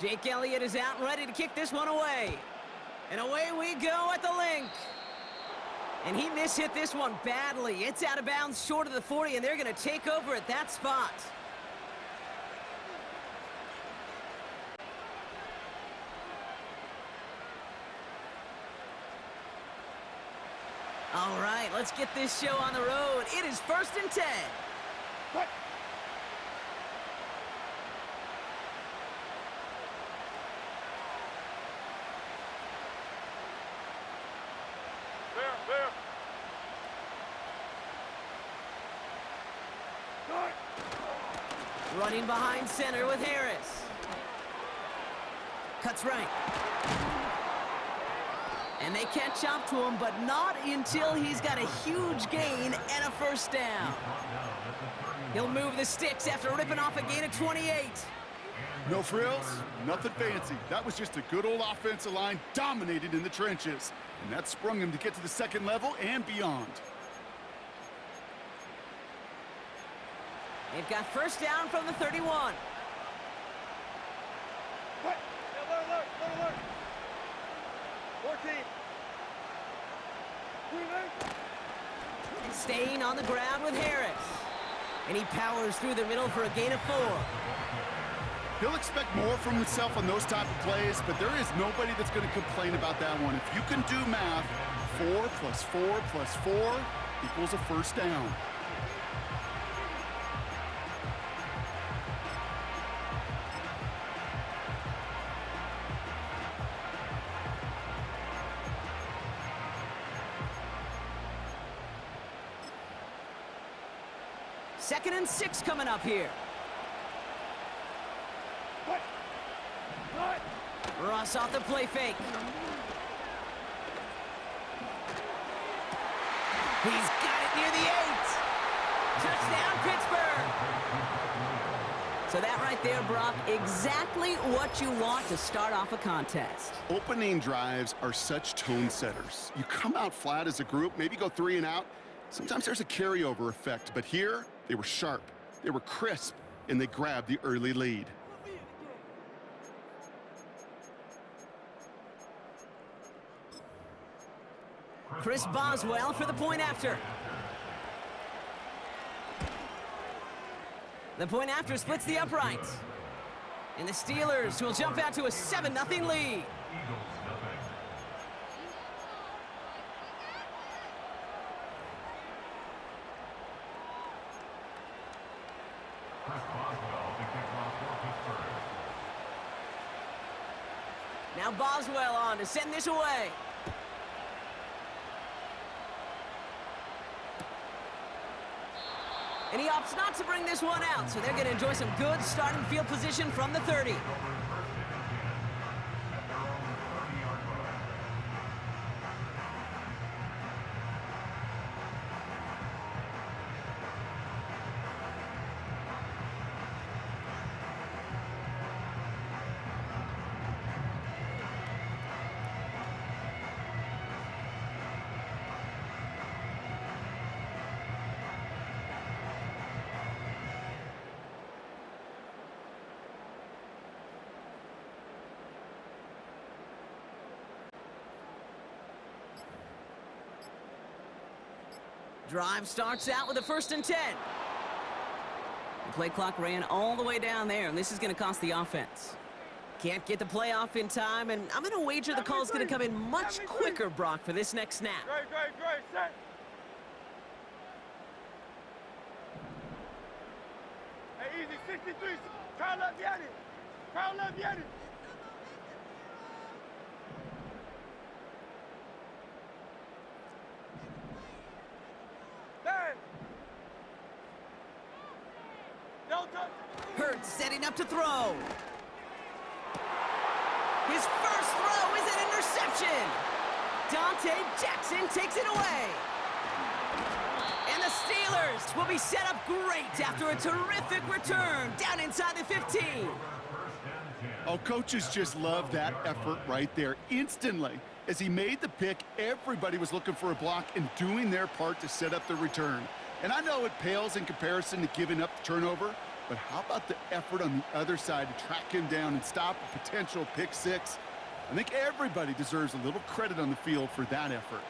Jake Elliott is out and ready to kick this one away. And away we go at the link. And he mishit this one badly. It's out of bounds short of the 40, and they're going to take over at that spot. All right, let's get this show on the road. It is 1st and 10. What? There. Running behind center with Harris. Cuts right. And they catch up to him, but not until he's got a huge gain and a first down. He'll move the sticks after ripping off a gain of 28. No frills, nothing fancy. That was just a good old offensive line dominated in the trenches. And that sprung him to get to the second level and beyond. They've got first down from the 31. What? Alert. 14. Staying on the ground with Harris. And he powers through the middle for a gain of 4. He'll expect more from himself on those type of plays, but there is nobody that's going to complain about that one. If you can do math, 4 plus 4 plus 4 equals a first down. Second and 6 coming up here. What? Ross off the play fake. He's got it near the 8. Touchdown, Pittsburgh. So that right there, Brock, exactly what you want to start off a contest. Opening drives are such tone setters. You come out flat as a group, maybe go 3 and out. Sometimes there's a carryover effect, but here they were sharp, they were crisp, and they grabbed the early lead. Chris Boswell for the point after. The point after splits the uprights. And the Steelers will jump out to a 7-0 lead. Now Boswell on to send this away. And he opts not to bring this one out, so they're going to enjoy some good starting field position from the 30. Drive starts out with a 1st and 10. The play clock ran all the way down there, and this is going to cost the offense. Can't get the play off in time, and I'm going to wager the call's going to come in much quicker, Brock, for this next snap. Great, set. Hey, easy, 63. Crowd up, get it. Hurts setting up to throw. His first throw is an interception. Dante Jackson takes it away. And the Steelers will be set up great after a terrific return down inside the 15. Oh, coaches just love that effort right there. Instantly, as he made the pick, everybody was looking for a block and doing their part to set up the return. And I know it pales in comparison to giving up the turnover, but how about the effort on the other side to track him down and stop a potential pick six? I think everybody deserves a little credit on the field for that effort.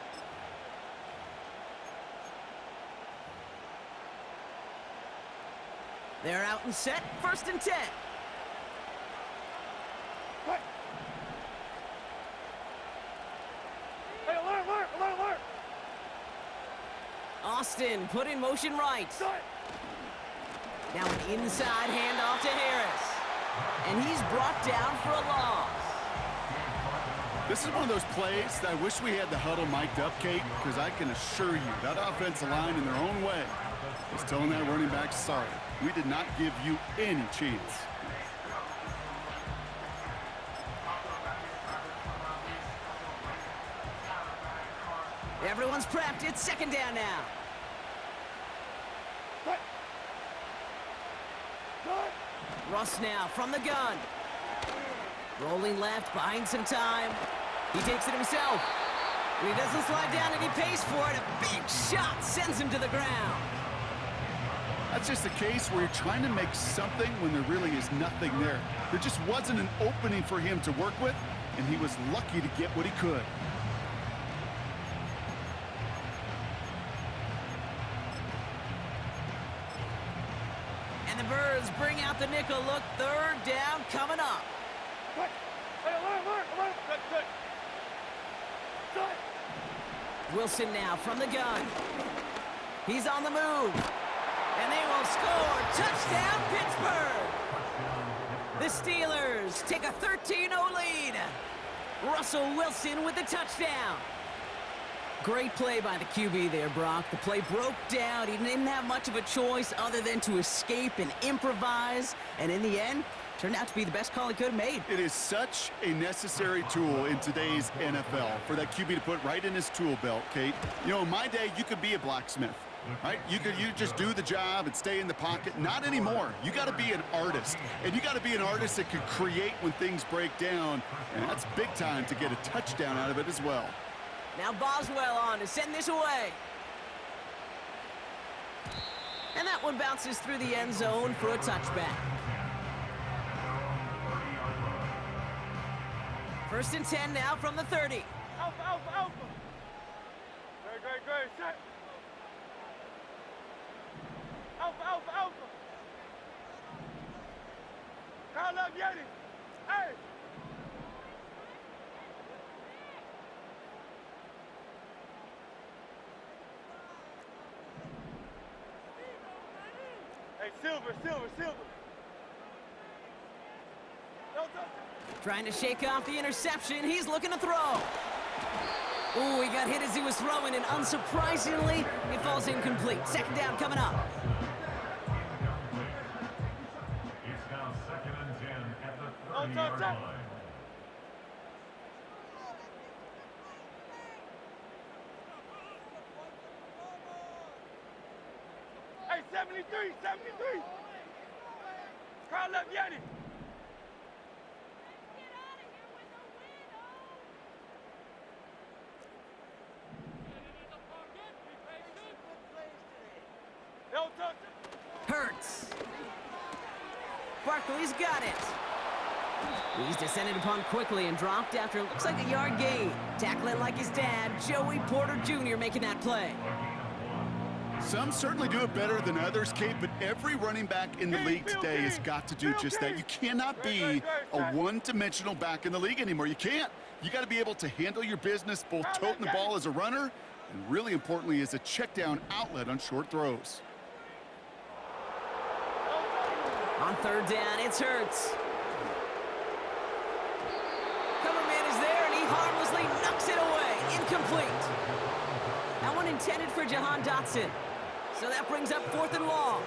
They're out and set, 1st and 10. Hey, alert! Austin put in motion right. Start! Now an inside handoff to Harris. And he's brought down for a loss. This is one of those plays that I wish we had the huddle mic'd up, Kate, because I can assure you that offensive line in their own way is telling that running back, sorry, we did not give you any chance. Everyone's prepped. It's 2nd down now. Hey. Start! Russ now from the gun. Rolling left, buying some time. He takes it himself. And he doesn't slide down, and he pays for it. A big shot sends him to the ground. That's just a case where you're trying to make something when there really is nothing there. There just wasn't an opening for him to work with, and he was lucky to get what he could. And the Birds bring out the nickel look. 3rd down coming up. Hey, alert! Good. Start! Wilson now from the gun. He's on the move. And they will score. Touchdown, Pittsburgh! The Steelers take a 13-0 lead. Russell Wilson with the touchdown. Great play by the QB there, Brock. The play broke down. He didn't have much of a choice other than to escape and improvise. And in the end, turned out to be the best call he could have made. It is such a necessary tool in today's NFL for that QB to put right in his tool belt, Kate. You know, in my day, you could be a blacksmith, right? You just do the job and stay in the pocket. Not anymore. You got to be an artist, and you got to be an artist that can create when things break down, and that's big time to get a touchdown out of it as well. Now Boswell on to send this away. And that one bounces through the end zone for a touchback. 1st and 10 now from the 30. Alpha! Great, set! Alpha! Call up Yeti! Hey! Hey, Silver! No touch! Trying to shake off the interception. He's looking to throw. Ooh, he got hit as he was throwing, and unsurprisingly, it falls incomplete. 2nd down coming up. It's now 2nd and 10 at the 30-yard touch. line. Hey, 73! Call up Yeti! No touch! Hurts. Barkley's got it. He's descended upon quickly and dropped after it looks like a yard gain. Tackling like his dad, Joey Porter Jr. making that play. Some certainly do it better than others, Kate, but every running back in the league today has got to do just that. You cannot be a one-dimensional back in the league anymore. You can't. You got to be able to handle your business, both toting the ball as a runner and really importantly as a check-down outlet on short throws. On 3rd down, it's Hurts. Coverman is there, and he harmlessly knocks it away. Incomplete. That one intended for Jahan Dotson. So that brings up 4th and long.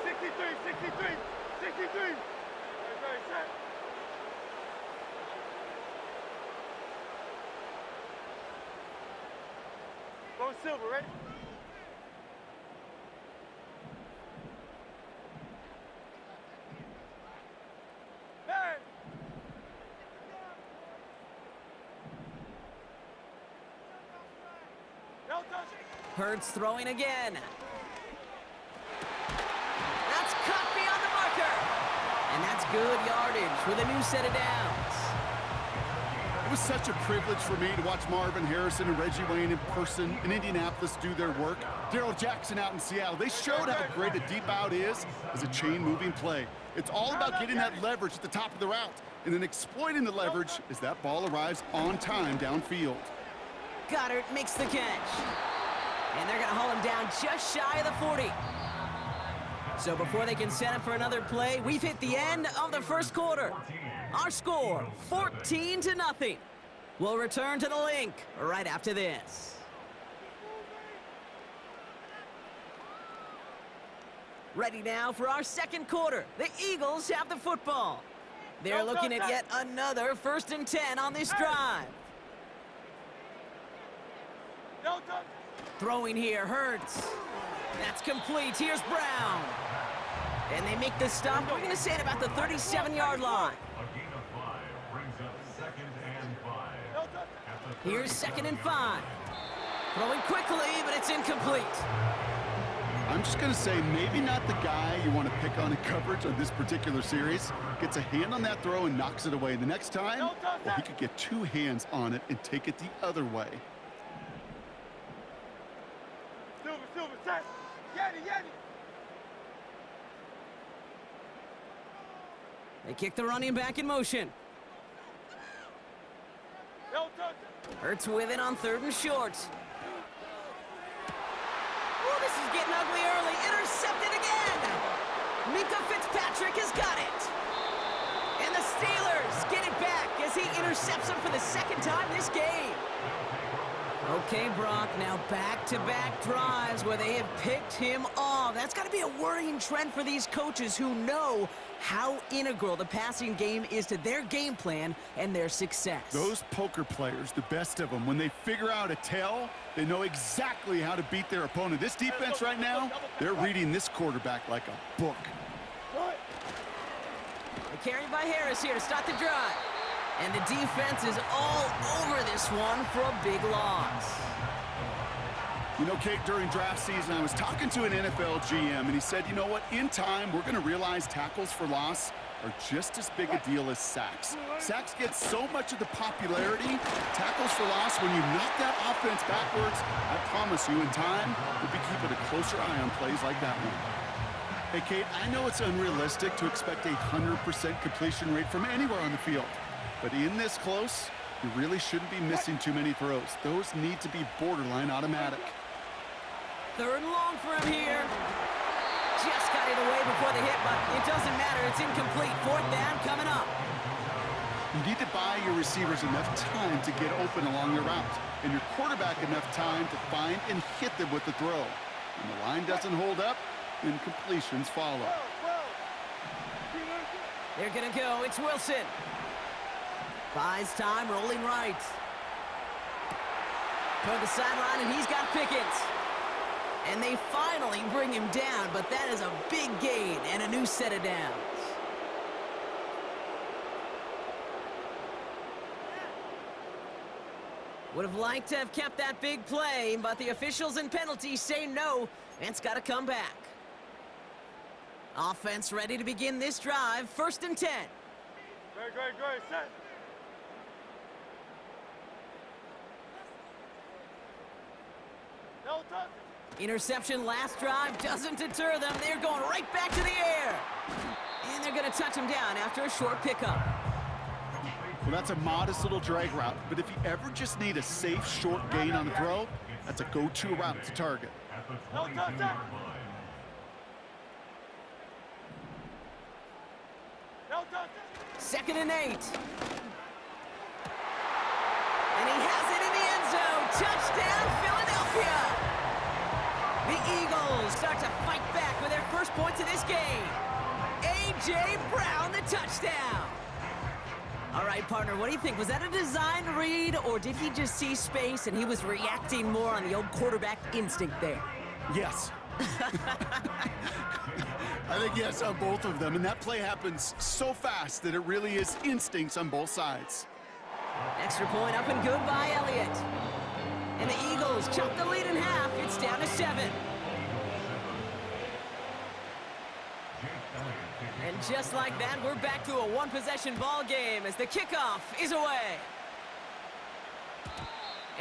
63! Very set! Go Silver, ready? Hey! No touch! Hurts throwing again. good yardage with a new set of downs. It was such a privilege for me to watch Marvin Harrison and Reggie Wayne in person in Indianapolis do their work. Darrell Jackson out in Seattle. They showed how great a deep out is as a chain-moving play. It's all about getting that leverage at the top of the route and then exploiting the leverage as that ball arrives on time downfield. Goddard makes the catch. And they're going to haul him down just shy of the 40. So before they can set up for another play, we've hit the end of the first quarter. Our score, 14-0. We'll return to the link right after this. Ready now for our second quarter. The Eagles have the football. They're looking at yet another 1st and 10 on this drive. Throwing here, Hurts. That's complete. Here's Brown. And they make the stop. We're going to say at about the 37-yard line. A gain of 5 brings up 2nd and 5. Here's 2nd and 5. Throwing quickly, but it's incomplete. I'm just going to say maybe not the guy you want to pick on in coverage on this particular series. Gets a hand on that throw and knocks it away. The next time, well, he could get 2 hands on it and take it the other way. Silver, set. Yanni. They kick the running back in motion. Hurts with it on 3rd and short. Oh, this is getting ugly early. Intercepted again. Minka Fitzpatrick has got it. And the Steelers get it back as he intercepts him for the 2nd time this game. Okay, Brock, now back-to-back drives where they have picked him off. That's got to be a worrying trend for these coaches who know how integral the passing game is to their game plan and their success. Those poker players, the best of them, when they figure out a tell, they know exactly how to beat their opponent. This defense right now, they're reading this quarterback like a book. They're carried by Harris here to start the drive. And the defense is all over this one for a big loss. You know, Kate, during draft season, I was talking to an NFL GM, and he said, you know what, in time, we're going to realize tackles for loss are just as big a deal as sacks. Sacks get so much of the popularity. Tackles for loss, when you knock that offense backwards, I promise you, in time, we'll be keeping a closer eye on plays like that one. Hey, Kate, I know it's unrealistic to expect a 100% completion rate from anywhere on the field. But in this close, you really shouldn't be missing too many throws. Those need to be borderline automatic. 3rd and long for him here. Just got it away before the hit, but it doesn't matter. It's incomplete. 4th down coming up. You need to buy your receivers enough time to get open along your route, and your quarterback enough time to find and hit them with the throw. When the line doesn't hold up, then completions follow. They're going to go. It's Wilson. Buys time, rolling right. Toward the sideline, and he's got Pickens. And they finally bring him down, but that is a big gain and a new set of downs. Would have liked to have kept that big play, but the officials and penalties say no, and it's got to come back. Offense ready to begin this drive, 1st and 10. Great, set. Interception last drive doesn't deter them. They're going right back to the air. And they're going to touch him down after a short pickup. Well, that's a modest little drag route, but if you ever just need a safe, short gain on the throw, that's a go-to route to target. At the 22-yard line. 2nd and 8. And he has it in the end zone. Touchdown, Philadelphia. The Eagles start to fight back with their first points of this game. A.J. Brown, the touchdown. All right, partner, what do you think? Was that a design read, or did he just see space and he was reacting more on the old quarterback instinct there? Yes. I think yes on both of them, and that play happens so fast that it really is instincts on both sides. Extra point up and good by Elliott. And the Eagles chop the lead in half. It's down to 7. And Just like that, we're back to a one-possession ball game as the kickoff is away.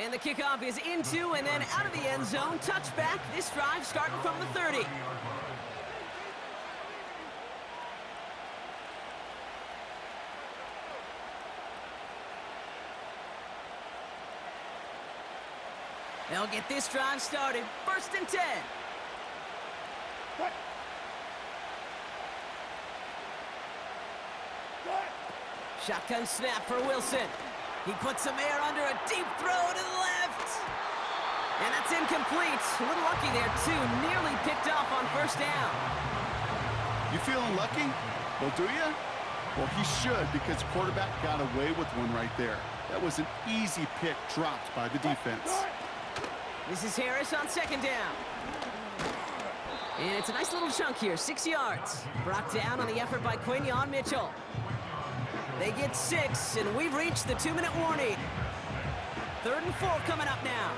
And the kickoff is into and then out of the end zone. Touchback. This drive starting from the 30. They'll get this drive started. 1st and 10. Shotgun snap for Wilson. He puts some air under a deep throw to the left. And that's incomplete. A little lucky there, too. Nearly picked off on 1st down. You feeling lucky? Well, do you? Well, he should, because quarterback got away with one right there. That was an easy pick dropped by the defense. This is Harris on 2nd down. And it's a nice little chunk here, 6 yards. Brought down on the effort by Quinion Mitchell. They get 6, and we've reached the 2-minute warning. 3rd and 4 coming up now.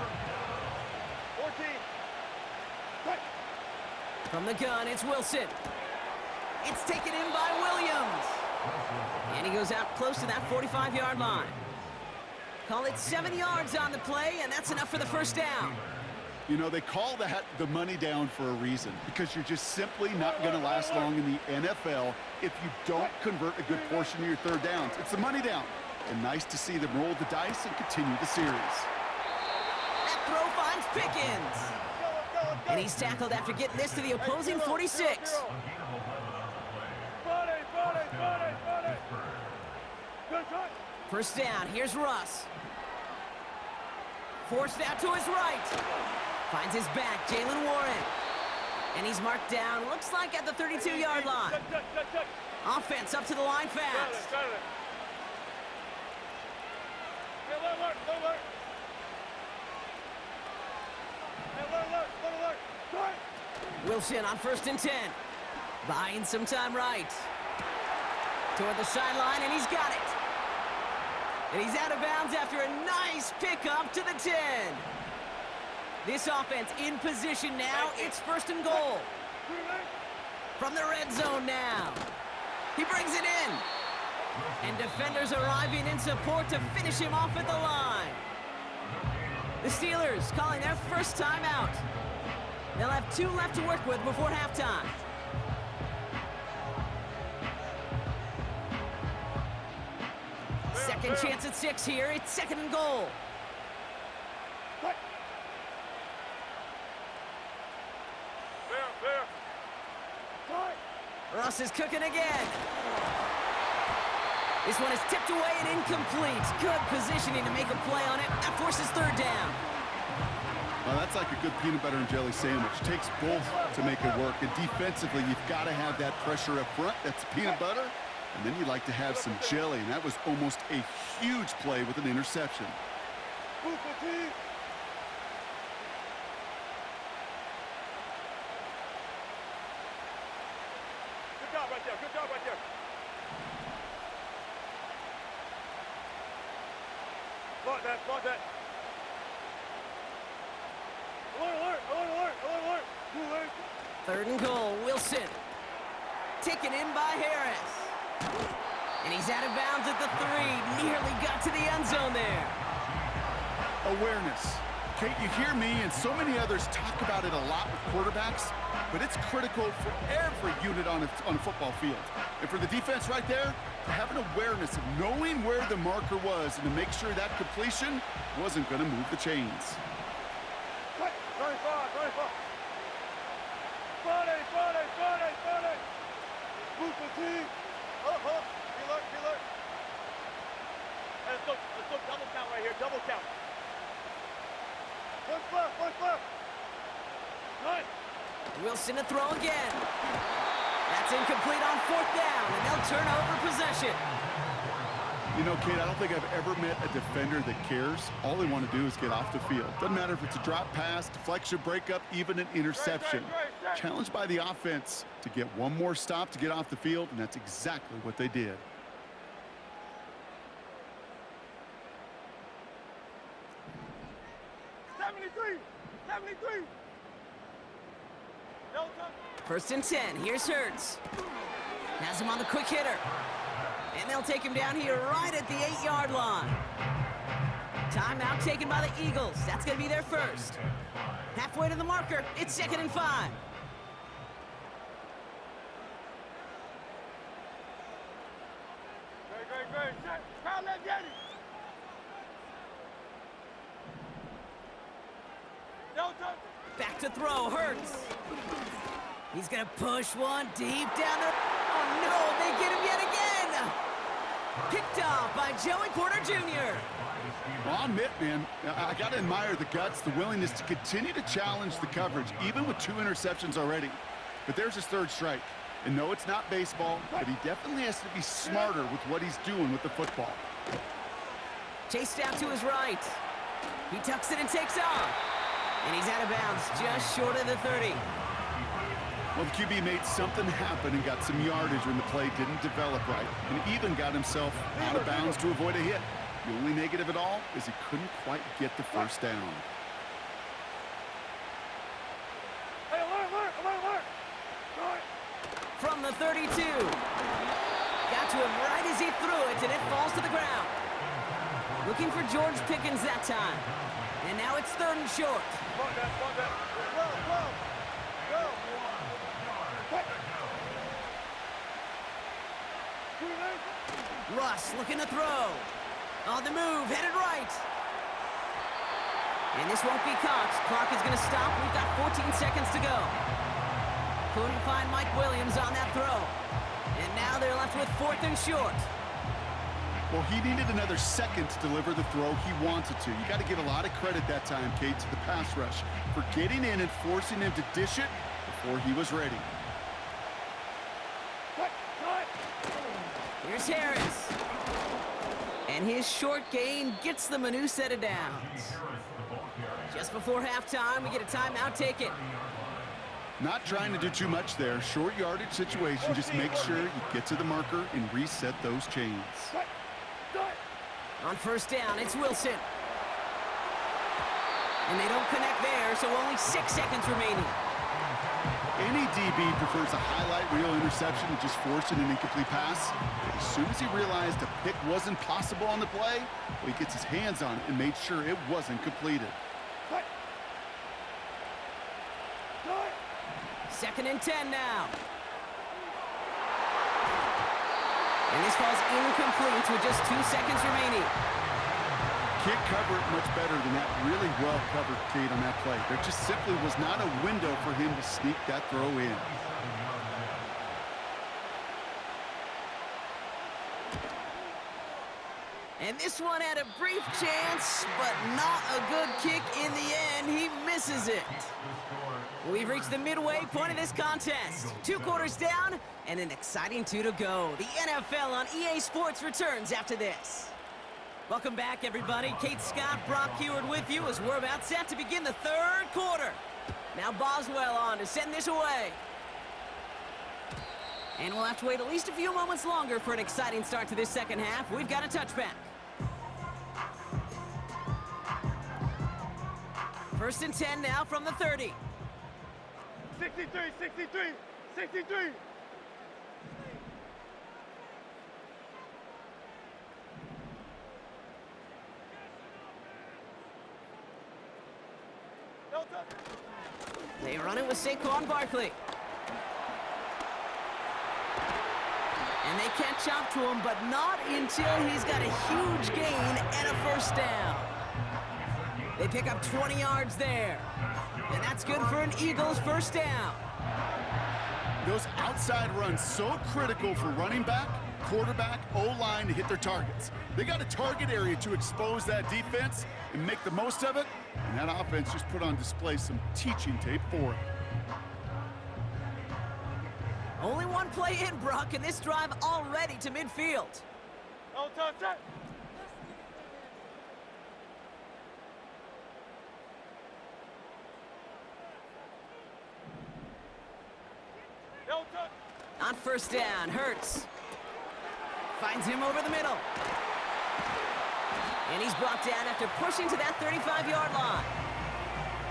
14. From the gun, it's Wilson. It's taken in by Williams. And he goes out close to that 45-yard line. Call it 7 yards on the play, and that's enough for the 1st down. You know, they call that the money down for a reason, because you're just simply not going to last long in the NFL if you don't convert a good portion of your 3rd downs. It's the money down. And nice to see them roll the dice and continue the series. That throw finds Pickens. And he's tackled after getting this to the opposing 46. First down, here's Russ. Forced out to his right. Finds his back, Jalen Warren. And he's marked down, looks like at the 32-yard line. Offense up to the line fast. Wilson on 1st and 10. Buying some time right. Toward the sideline, and he's got it. And he's out of bounds after a nice pickup to the 10. This offense in position now. It's 1st and goal. From the red zone now. He brings it in. And defenders arriving in support to finish him off at the line. The Steelers calling their 1st timeout. They'll have 2 left to work with before halftime. Second chance at 6 here. It's 2nd and goal. Russ is cooking again. This one is tipped away and incomplete. Good positioning to make a play on it. That forces 3rd down. Well, that's like a good peanut butter and jelly sandwich. Takes both to make it work. And defensively, you've got to have that pressure up front. That's peanut butter. And then you'd like to have some jelly. And that was almost a huge play with an interception. Good job right there. Block that. Alert. 3rd and goal, Wilson. Taken in by Harris. And he's out of bounds at the 3. Nearly got to the end zone there. Awareness. Kate, you hear me and so many others talk about it a lot with quarterbacks, but it's critical for every unit on a football field. And for the defense right there, to have an awareness of knowing where the marker was and to make sure that completion wasn't going to move the chains. Let's go double count right here, double count. One left. Nice. Wilson to throw again. That's incomplete on 4th down, and they'll turn over possession. You know, Kate, I don't think I've ever met a defender that cares. All they want to do is get off the field. Doesn't matter if it's a drop pass, deflection, breakup, even an interception. Challenged by the offense to get one more stop to get off the field, and that's exactly what they did. First and 10. Here's Hurts. Has him on the quick hitter. And they'll take him down here right at the 8-yard line. Timeout taken by the Eagles. That's going to be their first. Halfway to the marker. It's 2nd and 5. Great. Set. Crowd left, Yanni. Don't touch it. Back to throw. Hurts. He's going to push one deep down the... Oh, no. They get him yet again. Picked off by Joey Porter Jr. Well, I'll admit, man, I got to admire the guts, the willingness to continue to challenge the coverage, even with 2 interceptions already. But there's his 3rd strike. And no, it's not baseball, but he definitely has to be smarter with what he's doing with the football. Chased out to his right. He tucks it and takes off. And he's out of bounds, just short of the 30. Well, the QB made something happen and got some yardage when the play didn't develop right, and even got himself out of bounds to avoid a hit. The only negative at all is he couldn't quite get the first down. Hey, alert. From the 32. Got to him right as he threw it, and it falls to the ground. Looking for George Pickens that time. And now it's 3rd and short. Block that. Go. Russ looking to throw. On the move, headed right. And this won't be caught. Clock is going to stop. We've got 14 seconds to go. Couldn't find Mike Williams on that throw. And now they're left with 4th and short. Well, he needed another second to deliver the throw he wanted to. You got to give a lot of credit that time, Kate, to the pass rush for getting in and forcing him to dish it before he was ready. Here's Harris. And his short gain gets them a new set of downs. Just before halftime, we get a timeout taken. Not trying to do too much there. Short yardage situation. Just make sure you get to the marker and reset those chains. On 1st down, it's Wilson. And they don't connect there, so only 6 seconds remaining. Any DB prefers a highlight reel interception to just forcing an incomplete pass. But as soon as he realized a pick wasn't possible on the play, well, he gets his hands on it and made sure it wasn't completed. 2nd and 10 now. And this falls incomplete with just 2 seconds remaining. Can't cover it much better than that. Really well covered, Kate, on that play. There just simply was not a window for him to sneak that throw in. And this one had a brief chance, but not a good kick in the end. He misses it. We've reached the midway point of this contest. 2 quarters down and an exciting 2 to go. The NFL on EA Sports returns after this. Welcome back, everybody. Kate Scott, Brock Heward with you as we're about set to begin the 3rd quarter. Now Boswell on to send this away. And we'll have to wait at least a few moments longer for an exciting start to this 2nd half. We've got a touchback. 1st and 10 now from the 30. 63. They run it with Saquon Barkley. And they catch up to him, but not until he's got a huge gain and a 1st down. They pick up 20 yards there. And that's good for an Eagles 1st down. Those outside runs so critical for running back, quarterback, O-line to hit their targets. They got a target area to expose that defense and make the most of it, and that offense just put on display some teaching tape for it. Only 1 play in, Brock, and this drive already to midfield. Don't touch it. On 1st down, Hurts finds him over the middle. And he's brought down after pushing to that 35-yard line.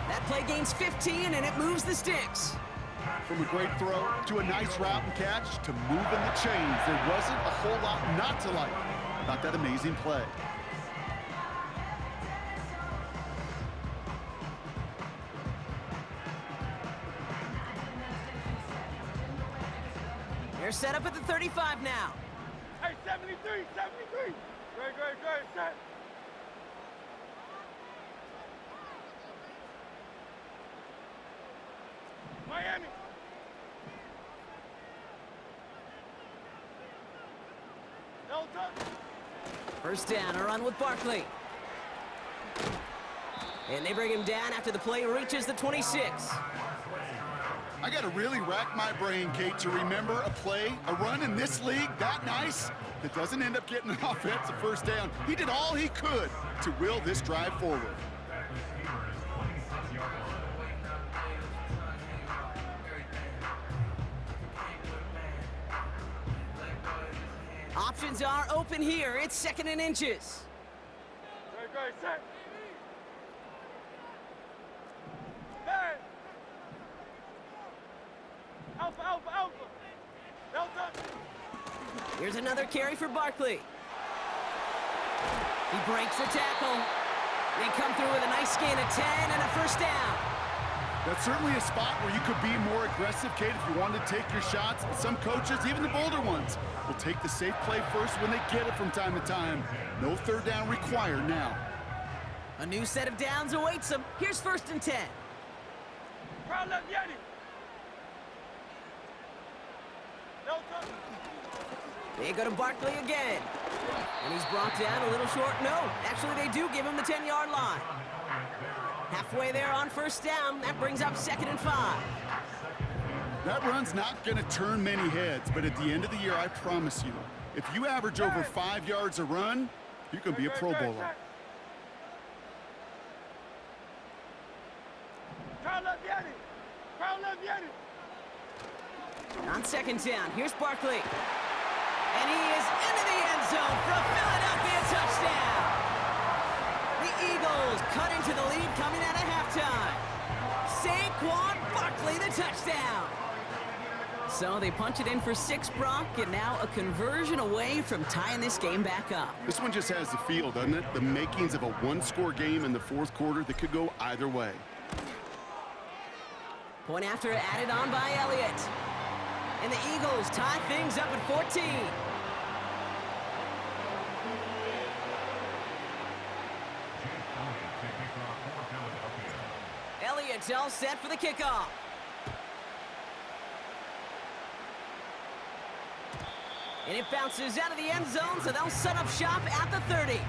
That play gains 15, and it moves the sticks. From a great throw to a nice route and catch to moving the chains, there wasn't a whole lot not to like about that amazing play. They're set up at the 35 now. Hey, 73, 73. Great, set. Miami. Delta. First down, a run with Barkley. And they bring him down after the play reaches the 26. I got to really rack my brain, Kate, to remember a play, a run in this league that nice that doesn't end up getting an offensive first down. He did all he could to will this drive forward. Options are open here. It's 2nd and inches. Great, set. Hey. Alpha. Delta. Here's another carry for Barkley. He breaks the tackle. They come through with a nice gain of 10 and a first down. That's certainly a spot where you could be more aggressive, Kate, if you wanted to take your shots. But some coaches, even the bolder ones, will take the safe play first when they get it from time to time. No third down required now. A new set of downs awaits them. Here's 1st and 10. Crowd left, Yeti. Delta. They go to Barkley again. And he's brought down a little short. No, actually they do give him the 10-yard line. Halfway there on first down. That brings up 2nd and 5. That run's not going to turn many heads, but at the end of the year, I promise you, if you average over 5 yards a run, you can be a Pro Bowler. Crowd left, Yeti. On 2nd down, here's Barkley. And he is into the end zone for a Philadelphia touchdown. The Eagles cut into the lead coming out of halftime. Saquon Barkley, the touchdown. So they punch it in for 6, Brock, and now a conversion away from tying this game back up. This one just has the feel, doesn't it? The makings of a one-score game in the 4th quarter that could go either way. Point after added on by Elliott. And the Eagles tie things up at 14. Elliott's all set for the kickoff. And it bounces out of the end zone, so they'll set up shop at the 30.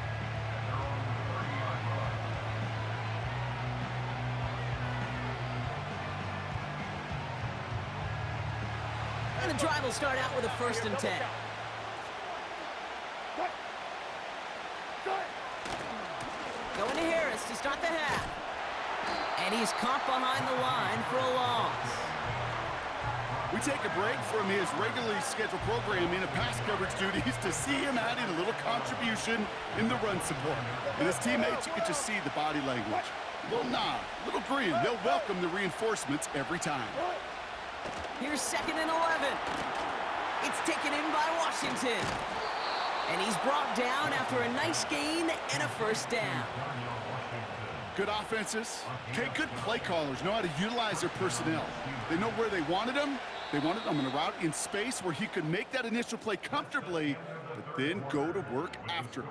And the drive will start out with a 1st and 10. Going to Harris to start the half. And he's caught behind the line for a loss. We take a break from his regularly scheduled programming of pass coverage duties to see him adding a little contribution in the run support. And his teammates, you can just see the body language. A little nod, a little grin. They'll welcome the reinforcements every time. Here's 2nd and 11. It's taken in by Washington. And he's brought down after a nice gain and a first down. Good offenses. Okay, good play callers know how to utilize their personnel. They know where they wanted them. They wanted them in a route in space where he could make that initial play comfortably, but then go to work after.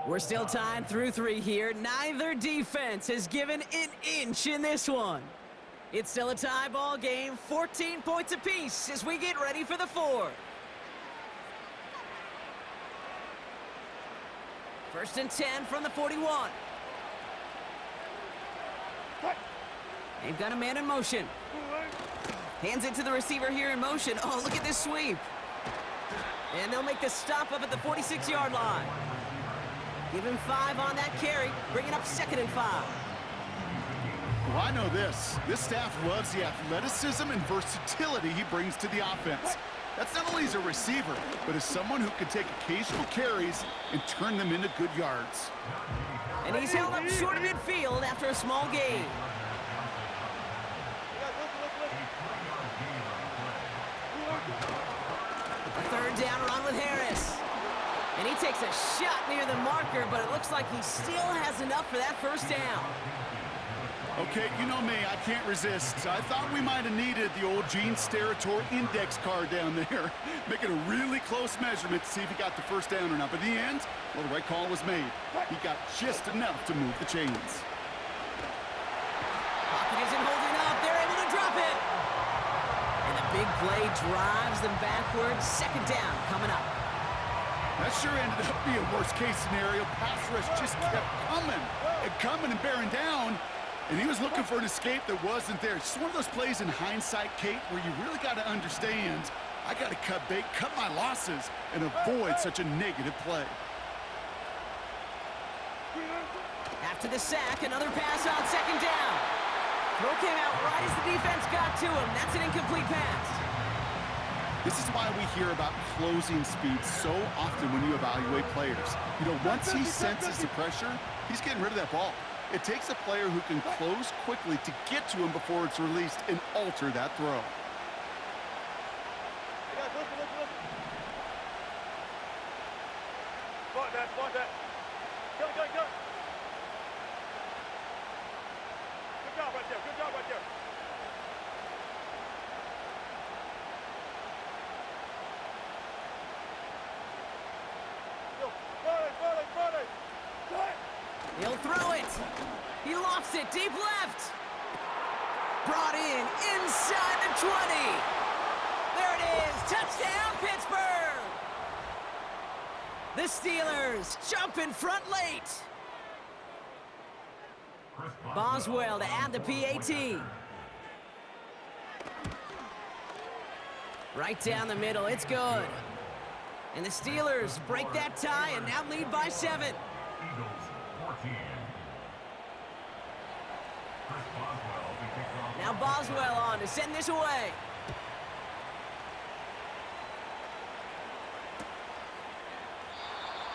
We're still tying through 3 here. Neither defense has given an inch in this one. It's still a tie ball game, 14 points apiece as we get ready for the 4th. 1st and 10 from the 41. They've got a man in motion. Hands it to the receiver here in motion. Oh, look at this sweep. And they'll make the stop up at the 46-yard line. Give him 5 on that carry, bringing up 2nd and 5. Well, I know this. This staff loves the athleticism and versatility he brings to the offense. That's not only as a receiver, but as someone who can take occasional carries and turn them into good yards. And he's held up short of midfield after a small gain. Third down run with Harris. And he takes a shot near the marker, but it looks like he still has enough for that first down. Okay, you know me, I can't resist. I thought we might have needed the old Gene Steratore index card down there. Making a really close measurement to see if he got the first down or not. But in the end, well, the right call was made. He got just enough to move the chains. Pocket isn't holding up. They're able to drop it. And the big play drives them backwards. Second down coming up. That sure ended up being worst-case scenario. Pass rush just kept coming and bearing down. And he was looking for an escape that wasn't there. It's one of those plays in hindsight, Kate, where you really got to understand, I got to cut bait, cut my losses, and avoid such a negative play. After the sack, another pass on second down. Throw came out right as the defense got to him. That's an incomplete pass. This is why we hear about closing speed so often when you evaluate players. You know, once he senses the pressure, he's getting rid of that ball. It takes a player who can close quickly to get to him before it's released and alter that throw. Spot that. Go. Good job right there. Buddy. He'll throw it. He lofts it deep left. Brought in inside the 20. There it is. Touchdown, Pittsburgh. The Steelers jump in front late. Boswell to add the PAT. Right down the middle. It's good. And the Steelers break that tie and now lead by 7. Eagles 14. Now Boswell on to send this away.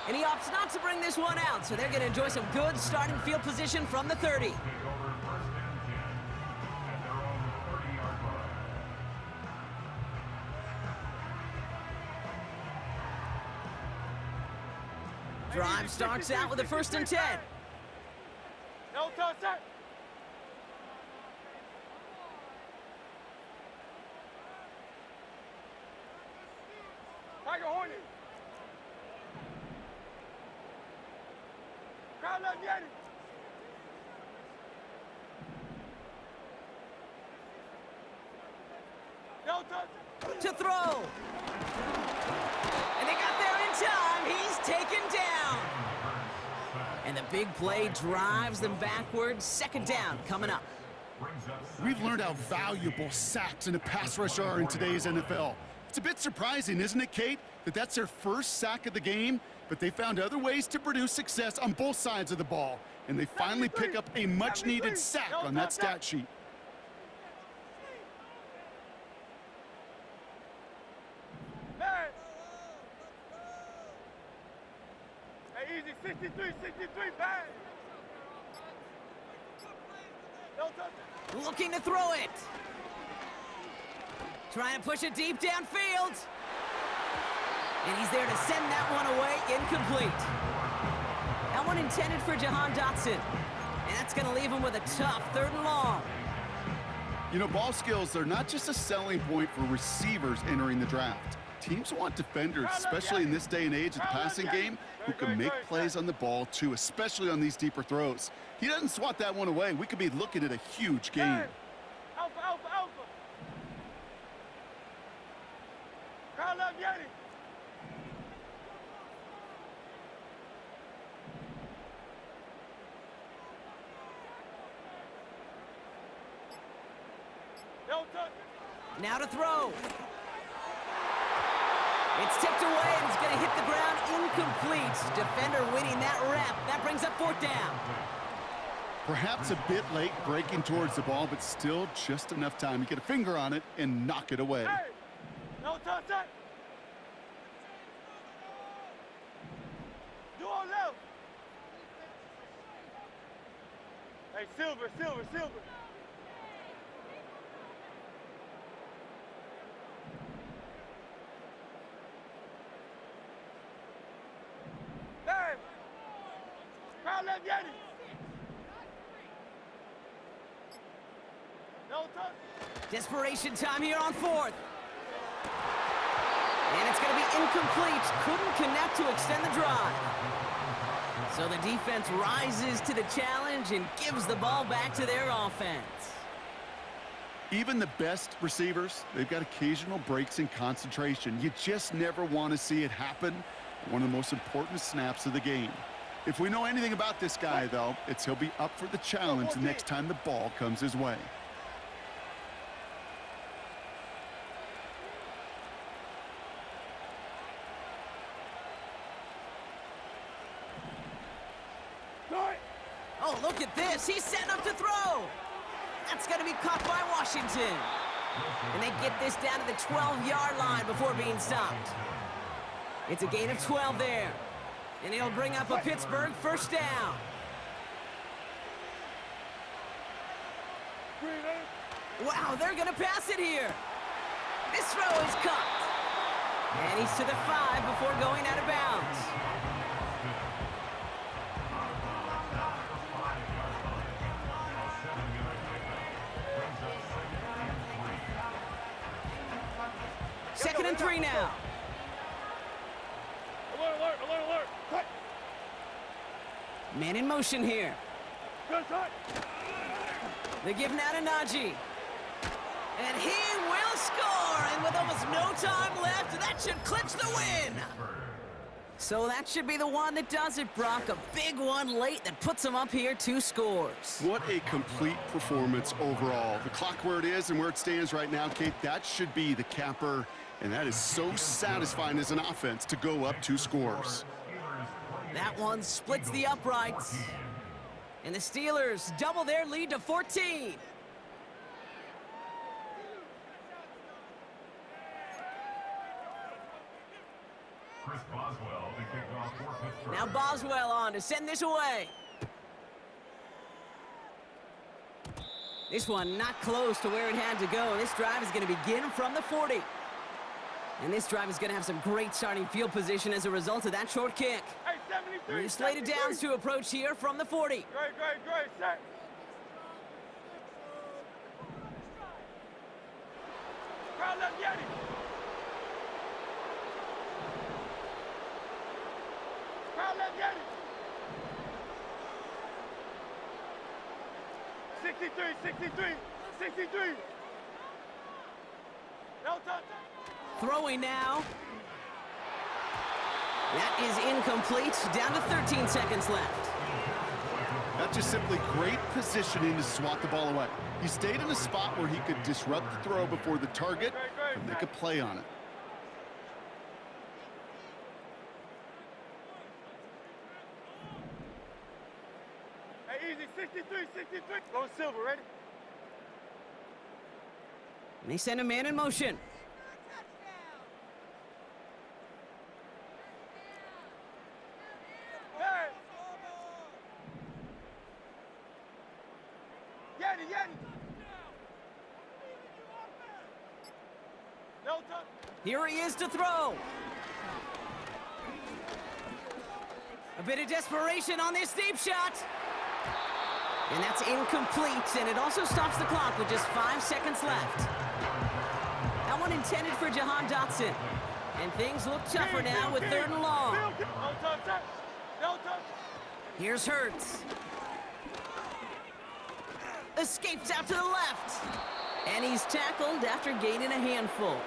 And he opts not to bring this one out, so they're going to enjoy some good starting field position from the 30. Take over first and 10 at their own 30-yard line. Drive starts out with a first and 10. No touch that. Tiger Hornet. Crowd left Yanni. No touch. To throw. And they got there in time. He's taken down. And the big play drives them backwards. Second down coming up. We've learned how valuable sacks and a pass rush are in today's NFL. It's a bit surprising, isn't it, Kate, that that's their first sack of the game, but they found other ways to produce success on both sides of the ball, and they finally pick up a much-needed sack on that stat sheet. Hey, easy, 63, bang. No touch. Looking to throw it. Trying to push it deep downfield. And he's there to send that one away, incomplete. That one intended for Jahan Dotson. And that's going to leave him with a tough 3rd and long. You know, ball skills are not just a selling point for receivers entering the draft. Teams want defenders, especially in this day and age of the passing game, who can make plays on the ball, too, especially on these deeper throws. He doesn't swat that one away. We could be looking at a huge game. Alpha. Crowd left Yanni. No touch. Now to throw. It's tipped away and it's going to hit the ground incomplete. Defender winning that rep. That brings up 4th down. Perhaps a bit late breaking towards the ball, but still just enough time to get a finger on it and knock it away. Hey, no touch that. Do on left. Hey, Silver. Crowd left, Yanni. No touch. Desperation time here on fourth. And it's going to be incomplete. Couldn't connect to extend the drive. So the defense rises to the challenge and gives the ball back to their offense. Even the best receivers, they've got occasional breaks in concentration. You just never want to see it happen. One of the most important snaps of the game. If we know anything about this guy, though, it's he'll be up for the challenge the next time the ball comes his way. Oh, look at this. He's setting up to throw. That's going to be caught by Washington. And they get this down to the 12-yard line before being stopped. It's a gain of 12 there. And it'll bring up a Pittsburgh first down. Wow, they're going to pass it here. This throw is caught. And he's to the 5 before going out of bounds. Second and 3 now. Alert, alert, alert, alert. Man in motion here. Good touch. They're giving out a Najee. And he will score! And with almost no time left, that should clinch the win! So that should be the one that does it, Brock. A big one late that puts them up here 2 scores. What a complete performance overall. The clock where it is and where it stands right now, Kate, that should be the capper. And that is so satisfying as an offense to go up 2 scores. That one splits the uprights. And the Steelers double their lead to 14. Chris Boswell to kick off for Pittsburgh. Now Boswell on to send this away. This one not close to where it had to go. This drive is going to begin from the 40. And this drive is going to have some great starting field position as a result of that short kick. Hey, 73. New slated downs to approach here from the 40. Great, set. Crowd left, Yanni. Crowd left, Yanni. 63. No touch. Throwing now. That is incomplete. Down to 13 seconds left. That's just simply great positioning to swat the ball away. He stayed in a spot where he could disrupt the throw before the target and make a play on it. Hey, easy. 63. Go silver, ready? And they send a man in motion. Hey! Yanni! No touch. Here he is to throw. A bit of desperation on this deep shot. And that's incomplete, and it also stops the clock with just 5 seconds left. That one intended for Jahan Dotson. And things look tougher now with 3rd and long. No touch. Here's Hurts. Escapes out to the left. And he's tackled after gaining a handful.